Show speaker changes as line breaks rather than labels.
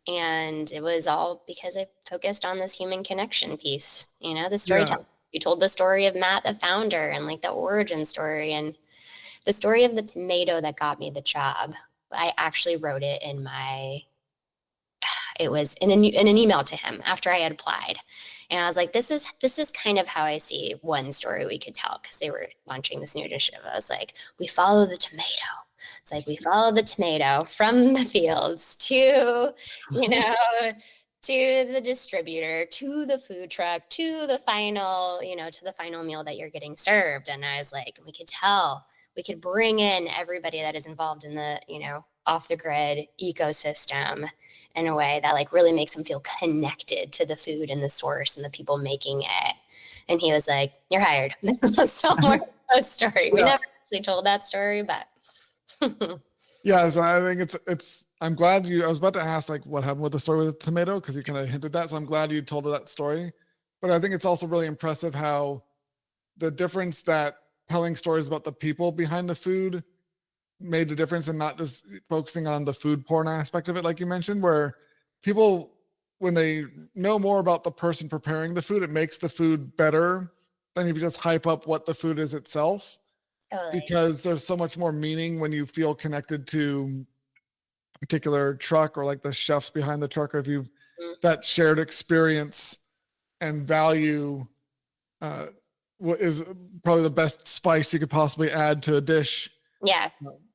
And it was all because I focused on this human connection piece, you know, the
Yeah.
storytelling. You told the story of Matt, the founder, and like the origin story, and the story of the tomato that got me the job. I actually wrote it in my, it was in an email to him after I had applied. And I was like, this is kind of how I see one story we could tell, because they were launching this new initiative. I was like, we follow the tomato. It's like we follow the tomato from the fields to, you know, to the distributor, to the food truck, to the final, you know, to the final meal that you're getting served. And I was like, we could tell, we could bring in everybody that is involved in the, you know, off the grid ecosystem in a way that like really makes them feel connected to the food and the source and the people making it. And he was like, you're hired. Let's tell more of the story. We
Yeah.
never actually told that story, but
Yeah, so I think I'm glad I was about to ask like what happened with the story with the tomato, because you kind of hinted that. So I'm glad you told that story. But I think it's also really impressive how the difference that telling stories about the people behind the food made the difference, and not just focusing on the food porn aspect of it, like you mentioned, where people, when they know more about the person preparing the food, it makes the food better than if you just hype up what the food is itself,
totally.
because there's so much more meaning when you feel connected to a particular truck, or like the chefs behind the truck, or if you've that shared experience and value uh, what is probably the best spice you could possibly add to a dish.
Yeah.